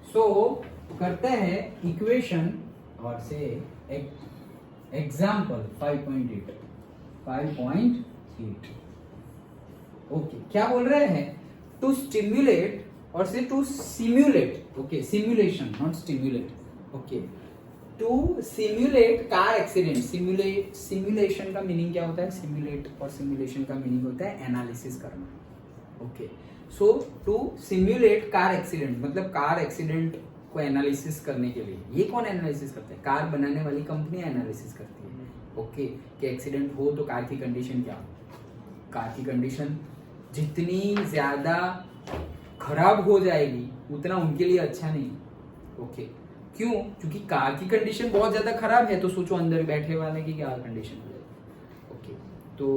सो करते हैं इक्वेशन और से एग्जाम्पल 5.8 ओके। क्या बोल रहे हैं? टू स्टिम्युलेट और से to simulate, okay, simulation not stimulate, okay, to simulate car accident. Simulation का मीनिंग क्या होता है? सिम्युलेट और सिम्युलेशन का मीनिंग होता है एनालिसिस करना, okay. So to simulate car accident मतलब कार एक्सीडेंट को एनालिसिस करने के लिए, ये कौन एनालिसिस करता है? कार बनाने वाली कंपनी एनालिसिस करती है, ओके, कि एक्सीडेंट हो तो कार की कंडीशन क्या हो। कार की कंडीशन जितनी ज्यादा खराब हो जाएगी उतना उनके लिए अच्छा नहीं, ओके। क्यों? क्योंकि कार की कंडीशन बहुत ज्यादा खराब है तो सोचो अंदर बैठे वाले की क्या कंडीशन हो जाएगी, ओके। तो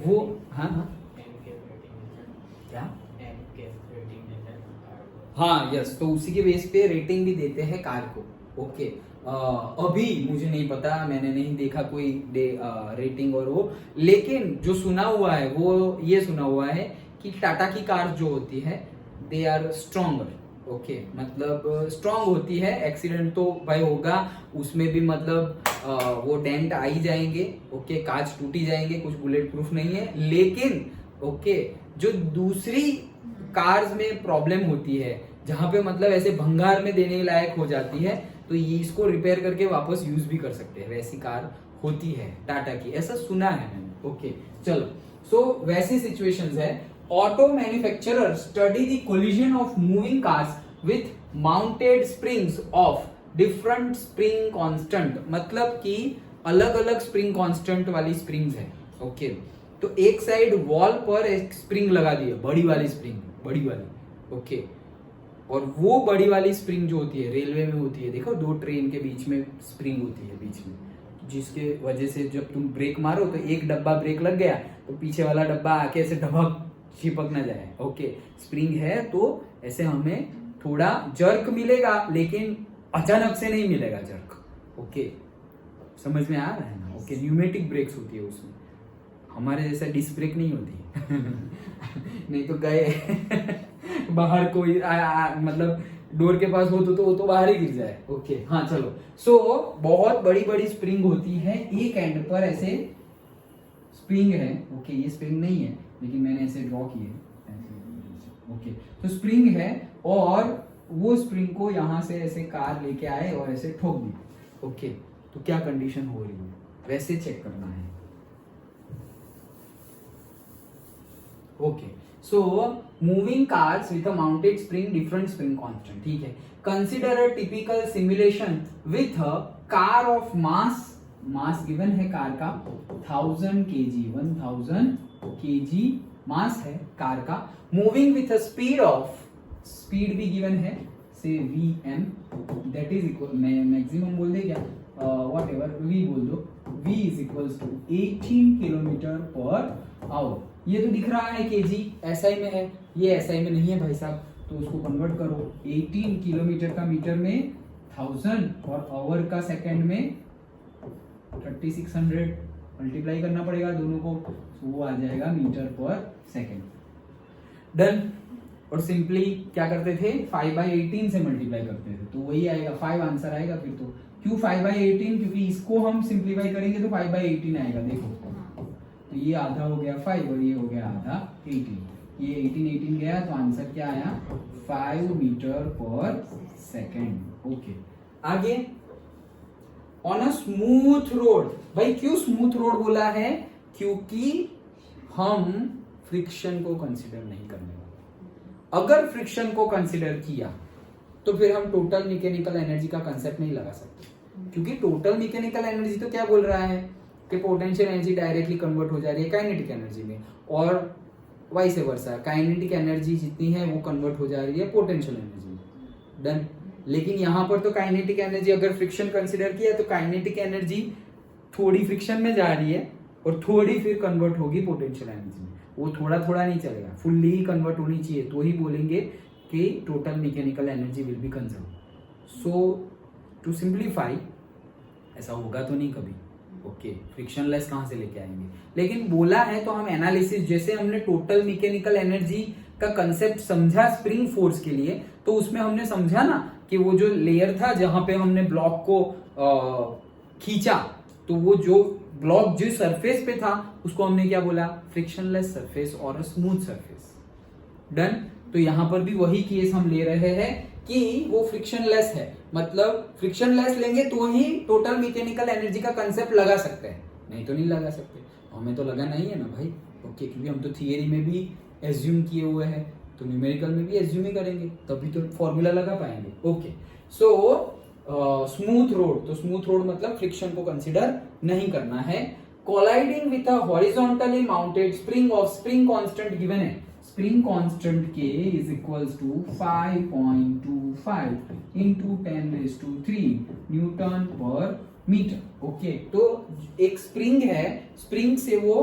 वो हाँ क्या हाँ यस, तो उसी के बेस पे रेटिंग भी देते हैं कार को, ओके। अभी मुझे नहीं पता, मैंने नहीं देखा कोई रेटिंग और वो, लेकिन जो सुना हुआ है वो ये सुना हुआ है कि टाटा की कार जो होती है दे आर स्ट्रॉन्गर, ओके, मतलब स्ट्रॉन्ग होती है। एक्सीडेंट तो भाई होगा, उसमें भी मतलब वो डेंट आ ही जाएंगे, ओके, कांच टूटी जाएंगे, कुछ बुलेट प्रूफ नहीं है, लेकिन ओके जो दूसरी कार्स में प्रॉब्लम होती है जहां पे मतलब ऐसे भंगार में देने लायक हो जाती है तो ये इसको रिपेयर करके वापस यूज भी कर सकते हैं, वैसी कार होती है टाटा की, ऐसा सुना है मैंने, ओके। चलो, सो वैसी सिचुएशंस है। Auto manufacturer study the collision of moving cars with mounted springs of different spring constant, मतलब कि अलग अलग स्प्रिंग कांस्टेंट वाली स्प्रिंग्स है, ओके। तो एक साइड वॉल पर एक स्प्रिंग लगा दी है, बड़ी वाली स्प्रिंग, बड़ी वाली, ओके। और वो बड़ी वाली स्प्रिंग जो होती है रेलवे में होती है, देखो दो ट्रेन के बीच में स्प्रिंग होती है बीच में, जिसके वजह से जब तुम ब्रेक मारो तो एक डब्बा ब्रेक लग गया तो पीछे वाला डब्बा आके ऐसे ढबक चिपक ना जाए, ओके। स्प्रिंग है तो ऐसे हमें थोड़ा जर्क मिलेगा लेकिन अचानक से नहीं मिलेगा जर्क, ओके। समझ में आ रहा है ना, ओके। न्यूमेटिक ब्रेक्स होती है उसमें, हमारे जैसा डिस्क ब्रेक नहीं होती नहीं तो गए बाहर कोई मतलब डोर के पास हो तो वो तो बाहर ही गिर जाए, ओके। हाँ चलो, सो बहुत बड़ी बड़ी स्प्रिंग होती है, एक एंड पर ऐसे स्प्रिंग है, ओके। ये स्प्रिंग नहीं है लेकिन मैंने ऐसे ड्रॉ की है, ओके। तो स्प्रिंग है और वो स्प्रिंग को यहां से ऐसे कार लेके आए और ऐसे ठोक दी, ओके। तो क्या कंडीशन हो रही है वैसे चेक करना है, okay. So moving cars with a mounted spring, different spring constant, ठीक है। Consider a typical simulation with a car of mass given है कार का 1000 kg, 1000 kg मास है कार का, मूविंग विथ अ स्पीड भी गिवन है से vm, that is equal, maximum बोल दे क्या, वॉट एवर v बोल दो, v is equals to 18 kilometre per hour. ये तो दिख रहा है केजी, एसआई में है, ये एसआई में नहीं है भाई साहब, तो उसको कन्वर्ट करो, 18 किलोमीटर का मीटर में 1000 और आवर का सेकंड में 3600, मल्टीप्लाई करना पड़ेगा दोनों को, तो वो आ जाएगा मीटर पर सेकंड, डन। और सिंपली क्या करते थे, 5/18 से मल्टीप्लाई करते थे तो वही आएगा, 5 आंसर आएगा फिर तो। क्यों 5/18? क्योंकि इसको हम सिंप्लीफाई करेंगे तो 5/18 आएगा, देखो तो ये आधा हो गया 5 और ये हो गया आधा 18, ये 18 गया तो आंसर क्या आया 5 मीटर पर सेकेंड, ओके। आगे, ऑन अ स्मूथ रोड, भाई क्यों स्मूथ रोड बोला है? क्योंकि हम फ्रिक्शन को कंसीडर नहीं करने वाले। अगर फ्रिक्शन को कंसीडर किया तो फिर हम टोटल मैकेनिकल एनर्जी का कंसेप्ट नहीं लगा सकते, क्योंकि टोटल मैकेनिकल एनर्जी तो क्या बोल रहा है कि पोटेंशियल एनर्जी डायरेक्टली कन्वर्ट हो जा रही है काइनेटिक एनर्जी में, और वाइस वर्सा, काइनेटिक एनर्जी जितनी है वो कन्वर्ट हो जा रही है पोटेंशियल एनर्जी में, डन। लेकिन यहां पर तो काइनेटिक एनर्जी अगर फ्रिक्शन कंसीडर किया तो काइनेटिक एनर्जी थोड़ी फ्रिक्शन में जा रही है और थोड़ी फिर कन्वर्ट होगी पोटेंशियल एनर्जी में, वो थोड़ा थोड़ा नहीं चलेगा, फुल्ली ही कन्वर्ट होनी चाहिए, तो ही बोलेंगे कि total mechanical energy will be conserve. So to simplify, ऐसा होगा तो नहीं कभी, ओके, फ्रिक्शनलेस कहां से लेके आएंगे, लेकिन बोला है तो हम एनालिसिस, जैसे हमने टोटल मैकेनिकल एनर्जी का कंसेप्ट समझा स्प्रिंग फोर्स के लिए, तो उसमें हमने समझा ना कि वो जो लेयर था जहां पे हमने ब्लॉक को खींचा, तो वो जो ब्लॉक जो सरफेस पे था उसको हमने क्या बोला, फ्रिक्शनलेस सरफेस और स्मूथ सरफेस। डन। तो यहां पर भी वही केस हम ले रहे हैं कि वो फ्रिक्शनलेस है, मतलब फ्रिक्शनलेस लेंगे तो ही टोटल मैकेनिकल एनर्जी का कंसेप्ट लगा सकते हैं, नहीं तो नहीं लगा सकते। हमें तो लगाना ही है ना भाई, ओके, क्योंकि हम तो थियरी में भी एज्यूम किए हुए हैं, तो न्यूमेरिकल में भी एज्यूम ही करेंगे, तभी तो फॉर्मूला लगा पाएंगे। ओके, सो स्मूथ रोड, तो स्मूथ रोड मतलब फ्रिक्शन को कंसिडर नहीं करना है। Colliding with a horizontally mounted spring of spring constant given है, spring constant K is equals to 5.25 into 10⁻³ newton per metre. Okay, तो एक स्प्रिंग है, स्प्रिंग से वो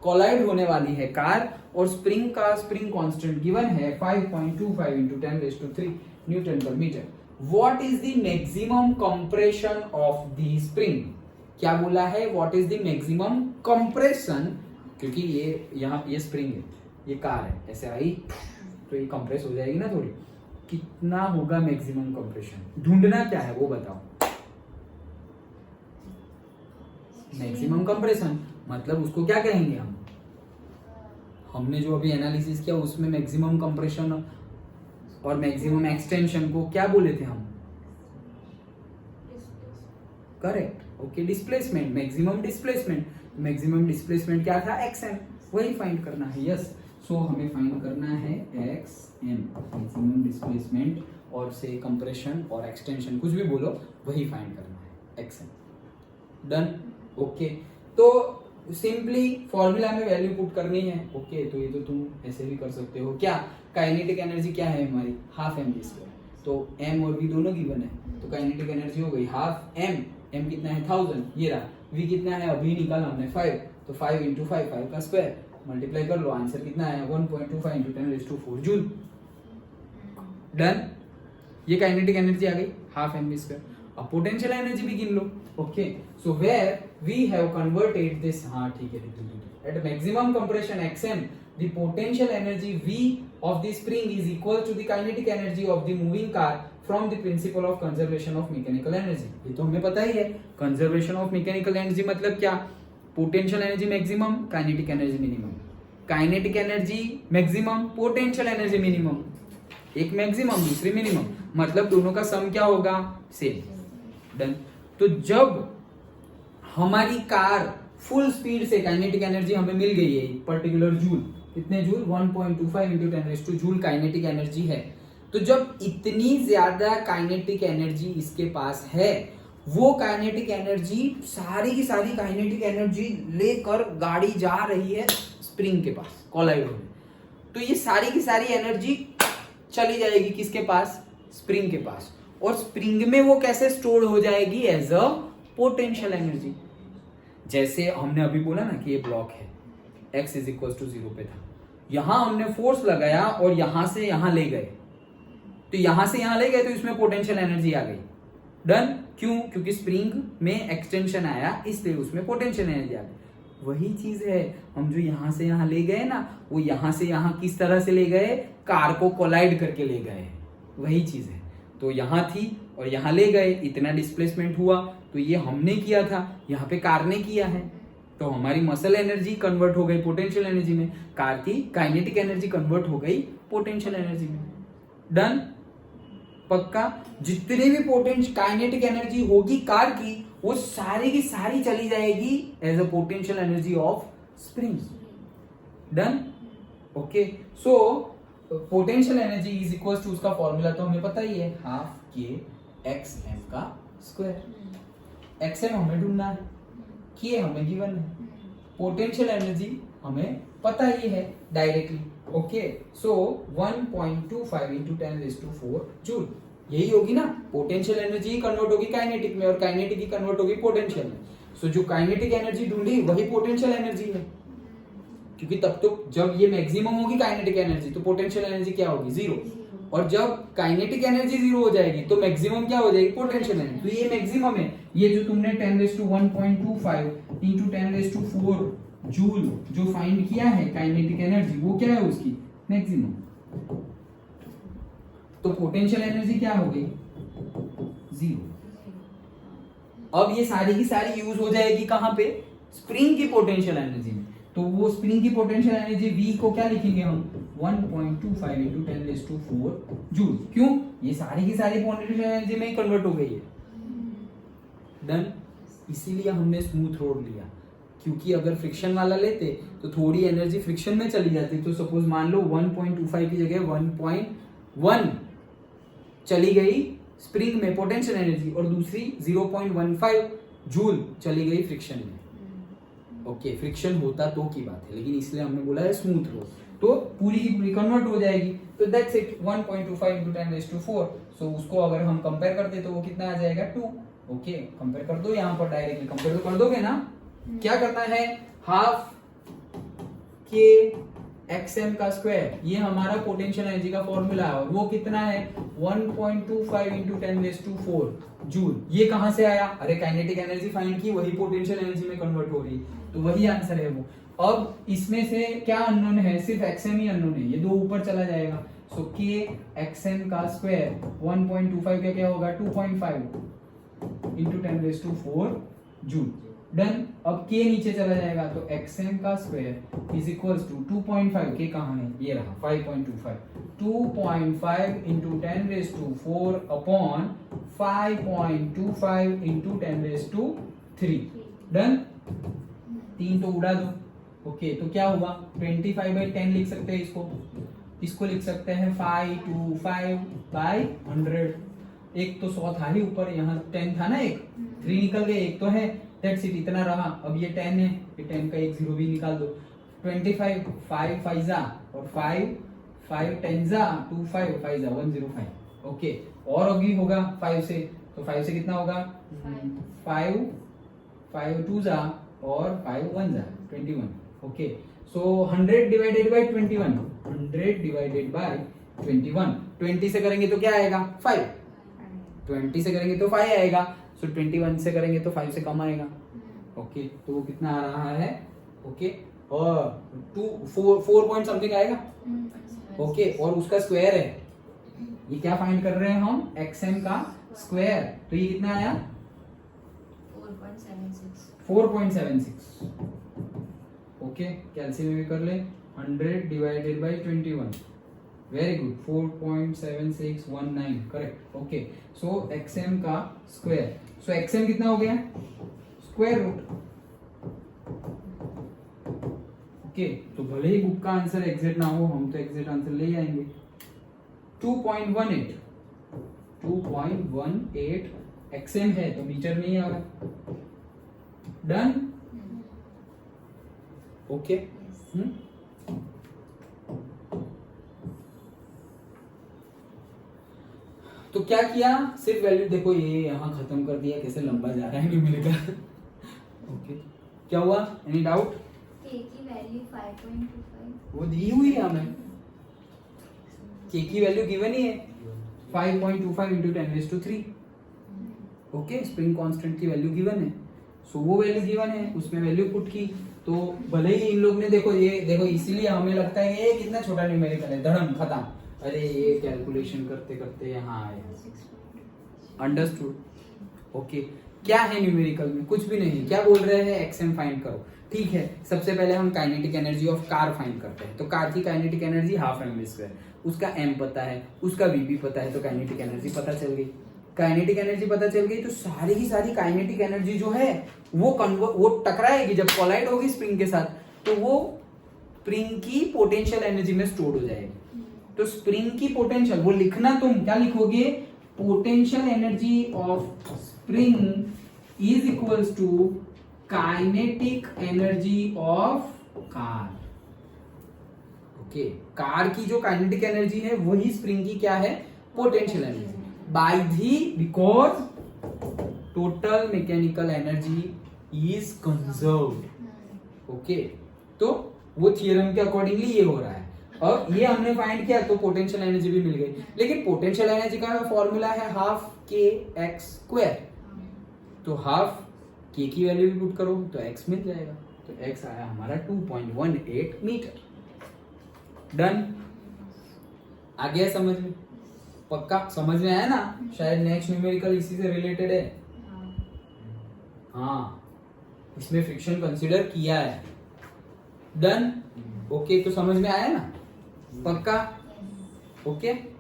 कोलाइड होने वाली है कार, और स्प्रिंग का स्प्रिंग कांस्टेंट गिवन है 5.25 into 10⁻³ newton per metre. What is the maximum compression of the spring? क्या बोला है, what is the maximum compression, क्योंकि ये यहाँ ये स्प्रिंग है, ये कार है, ऐसे आई तो ये कंप्रेस हो जाएगी ना थोड़ी, कितना होगा मैक्सिमम कंप्रेशन, ढूंढना क्या है वो बताओ। मैक्सिमम कंप्रेशन मतलब उसको क्या कहेंगे हम, हमने जो अभी एनालिसिस किया उसमें मैक्सिमम कंप्रेशन और मैक्सिमम एक्सटेंशन को क्या बोले थे हम, correct, okay, displacement, maximum displacement, maximum displacement क्या था, एक्सएम, वही फाइंड करना है। यस, सो हमें फाइंड करना है एक्सएम, मैक्सिमम डिस्प्लेसमेंट, और से कंप्रेशन और एक्सटेंशन कुछ भी बोलो, वही फाइंड करना है, एक्सएम। डन। ओके, तो सिंपली फॉर्मूला में वैल्यू पुट करनी है। ओके, तो ये तो तुम ऐसे भी कर सकते हो। क्या काइनेटिक एनर्जी क्या है हमारी, हाफ एम वी स्क्वायर, तो एम और वी दोनों गिवन है, तो काइनेटिक एनर्जी हो गई हाफ एम, एम कितना है 1000, ये रहा, वी कितना है अभी निकाला हमने 5, तो 5 into 5, 5 का स्क्वायर, मल्टीप्लाई कर लो, आंसर कितना है 1.25 into 10⁻⁴ जूल। डन। ये काइनेटिक एनर्जी आ गई हाफ एम वी स्क्वायर। अब पोटेंशियल एनर्जी भी गिन लो। Okay, so where we have converted this, हाँ ठीक है, at maximum compression XM the potential energy V of the spring is equal to the kinetic energy of the moving car from the principle of conservation of mechanical energy। ये तो हमें पता ही है, conservation of mechanical energy मतलब क्या, potential energy maximum, kinetic energy minimum, kinetic energy maximum, potential energy minimum, एक maximum दूसरी minimum, मतलब दोनों का सम क्या होगा, सेम। डन। तो जब हमारी कार फुल स्पीड से, काइनेटिक एनर्जी हमें मिल गई है पर्टिकुलर जूल, कितने joule, 1.25 into 10⁻² joule kinetic energy है। तो जब इतनी ज्यादा काइनेटिक एनर्जी इसके पास है, वो काइनेटिक एनर्जी, सारी की सारी काइनेटिक एनर्जी लेकर गाड़ी जा रही है स्प्रिंग के पास कोलाइड होने, तो ये सारी की सारी एनर्जी चली जाएगी किसके पास, स्प्रिंग के पास, और स्प्रिंग में वो कैसे स्टोर हो जाएगी, एज अ पोटेंशियल एनर्जी। जैसे हमने अभी बोला ना कि ये ब्लॉक है, x इज इक्वल टू 0 पे था, यहां हमने फोर्स लगाया और यहां से यहां ले गए, तो यहां से यहां ले गए तो इसमें पोटेंशियल एनर्जी आ गई। डन। क्यों, क्योंकि स्प्रिंग में एक्सटेंशन आया, इसलिए उसमें पोटेंशियल एनर्जी आ गई। वही चीज है, हम जो यहां से यहां ले गए ना, वो यहां से यहां किस तरह से ले गए, कार को कोलाइड करके ले गए, वही चीज है। तो यहां थी और यहां ले गए, इतना डिस्प्लेसमेंट हुआ, तो ये हमने किया था, यहाँ पे कार ने किया है, तो हमारी मसल एनर्जी कन्वर्ट हो गई पोटेंशियल एनर्जी में, कार की काइनेटिक एनर्जी कन्वर्ट हो गई पोटेंशियल एनर्जी में। डन। पक्का, जितनी भी पोटेंशियल काइनेटिक एनर्जी होगी कार की, वो सारी की सारी चली जाएगी as a potential energy of spring. Done. Okay, so potential energy is equal to, उसका फॉर्मूला तो हमें पता ही है, हाफ के एक्स एम का स्क्वायर। एक्स एम हमें ढूंढना है, के हमें गिवन है, पोटेंशियल एनर्जी हमें पता ही है डायरेक्टली। ओके, सो 1.25 into 10⁻⁴ जूल, यही होगी ना, पोटेंशियल एनर्जी ही कन्वर्ट होगी काइनेटिक में और काइनेटिक ही कन्वर्ट होगी पोटेंशियल में। सो जो काइनेटिक एनर्जी ढूंढी वही पोटेंशियल एनर्जी है, क्योंकि तब तो जब ये मैक्सिमम होगी काइनेटिक एनर्जी तो पोटेंशियल एनर्जी क्या होगी, 0, और जब काइनेटिक एनर्जी 0 हो जाएगी तो मैक्सिमम क्या हो जाएगी, पोटेंशियल एनर्जी। तो ये मैक्सिमम है, ये जो तुमने 10⁻1.25 into 10⁻⁴ जूल जो फाइंड किया है काइनेटिक एनर्जी, वो क्या है उसकी मैक्सिमम। तो पोटेंशियल एनर्जी क्या हो गई, 0। अब ये सारी की सारी यूज हो जाएगी कहां पे, स्प्रिंग की पोटेंशियल एनर्जी में। तो वो स्प्रिंग की पोटेंशियल एनर्जी V को क्या लिखेंगे हम, 1.25 into 10⁴ जूल। क्यों, ये सारी की सारी पोटेंशियल एनर्जी में कन्वर्ट हो गई है। डन। इसीलिए हमने स्मूथ रोड लिया, क्योंकि अगर फ्रिक्शन वाला लेते तो थोड़ी एनर्जी फ्रिक्शन में चली जाती। तो सपोज मान लो 1.25 की जगह 1.1 चली गई स्प्रिंग में पोटेंशियल एनर्जी, और दूसरी 0.15 जूल चली गई फ्रिक्शन में। ओके, फ्रिक्शन होता तो की बात है, लेकिन इसलिए हमने बोला है स्मूथ रोड, तो पूरी की पूरी कन्वर्ट हो जाएगी। तो दैट्स इट, 1.25 into 10⁴। सो उसको अगर हम कंपेयर करते तो वो कितना आ जाएगा, 2। ओके, कंपेयर कर दो, यहाँ पर डायरेक्टली कंपेयर तो कर दोगे ना। क्या करना है, हाफ के xm का स्क्वायर, ये हमारा पोटेंशियल एनर्जी का फॉर्मूला है, और वो कितना है 1.25 into 10⁴ जूल। ये कहां से आया, अरे काइनेटिक एनर्जी फाइंड की, वही पोटेंशियल एनर्जी में कन्वर्ट हो रही, तो वही आंसर है वो। अब इसमें से क्या अननोन है, सिर्फ xm ही अननोन है, ये दो ऊपर चला जाएगा। सो के xm का स्क्वायर 1.25 का क्या होगा, 2.5 into 10⁴ जूल। डन। अब k नीचे चला जाएगा, तो xm का स्क्वायर इज इक्वल्स टू 2.5, के कहाँ है, ये रहा 5.25, 2.5 into 10⁴ अपॉन 5.25 into 10�3। डन। 3 तो उड़ा दो। ओके, तो क्या हुआ, 25/10 लिख सकते हैं इसको लिख सकते हैं 525/100। एक तो 100 था ही ऊपर, यहाँ 10 था ना, एक 3 निकल गए, एक तो है, दैट्स इट, इतना रहा। अब ये 10 है, ये 10 का एक 0 भी निकाल दो। 25 5 5 जा, और 5 5 10 जा, 25 5 जा 105। ओके, और अभी होगा 5 से, तो 5 से कितना होगा, 5 5 2 जा, और 5 1 जा 21। Okay, so 100 divided by 21, 100 divided by 21, 20 से करेंगे तो क्या आएगा, 5। 20 से करेंगे तो 5 आएगा। सो 21 से करेंगे तो 5 से कम आएगा। ओके, तो वो कितना आ रहा है, ओके, और 4 पॉइंट समथिंग आएगा। ओके, और उसका स्क्वायर है, ये क्या फाइंड कर रहे हैं हम, xm का स्क्वायर, तो ये कितना आया 4.76। ओके, कैलकुलेट भी कर ले, 100 divided by 21, very good, 4.7619, correct. Okay, so xm का स्क्वायर, सो xm कितना हो गया, स्क्वायर रूट। ओके, तो भले ही बुक का आंसर एग्जैक्ट ना हो, हम तो एग्जैक्ट आंसर ले आएंगे। 2.18 xm है तो मीटर नहीं आ रहा। डन। ओके, तो क्या किया, सिर्फ वैल्यू देखो, ये यहां खत्म कर दिया, कैसे लंबा जा रहा है न्यूमेरिकल। ओके, क्या हुआ, एनी डाउट, k की वैल्यू 5.25 वो दी हुई है हमें, k की वैल्यू गिवन ही है 5.25 into 10⁵। ओके, स्प्रिंग कांस्टेंट की वैल्यू गिवन है, सो वो वैल्यू गिवन है, उसमें वैल्यू पुट की। तो भले ही इन लोग ने देखो, ये देखो, इसीलिए हमें लगता है ये कितना छोटा न्यूमेरिकल है, धड़म खत्म, अरे ये कैलकुलेशन करते करते यहाँ आए। अंडरस्टूड। ओके, क्या है न्यूमेरिकल में, कुछ भी नहीं, क्या बोल रहे हैं, xm फाइंड करो। ठीक है, सबसे पहले हम kinetic energy of car find करते हैं। तो कार की काइनेटिक एनर्जी हाफ mv², उसका m पता है, उसका v भी पता है, तो काइनेटिक एनर्जी पता चल गई। काइनेटिक एनर्जी पता चल गई, तो सारी की सारी काइनेटिक एनर्जी जो है वो टकराएगी, जब कोलाइड होगी स्प्रिंग के साथ, तो वो स्प्रिंग की पोटेंशियल एनर्जी में स्टोर हो जाएगी। तो स्प्रिंग की पोटेंशियल, वो लिखना तुम क्या लिखोगे, potential energy of spring is equals to kinetic energy of car. Okay, car की जो काइनेटिक एनर्जी है वही स्प्रिंग की क्या है, potential energy, by the, because total mechanical energy is conserved. Okay, तो वो थियरम के अकॉर्डिंगली ये हो रहा है। और ये हमने फाइंड किया तो पोटेंशियल एनर्जी भी मिल गई, लेकिन पोटेंशियल एनर्जी का फॉर्मूला है हाफ के एक्स स्क्वायर, तो हाफ के की वैल्यू भी पुट करो तो x मिल जाएगा, तो x आया हमारा 2.18 मीटर। डन, आ गया समझ में। पक्का समझ में आया ना? शायद नेक्स्ट न्यूमेरिकल इसी से रिलेटेड है। हाँ, इसमें फ्रिक्शन कंसीडर किया है। डन? ओके, तो समझ में आया ना? पक्का? ओके।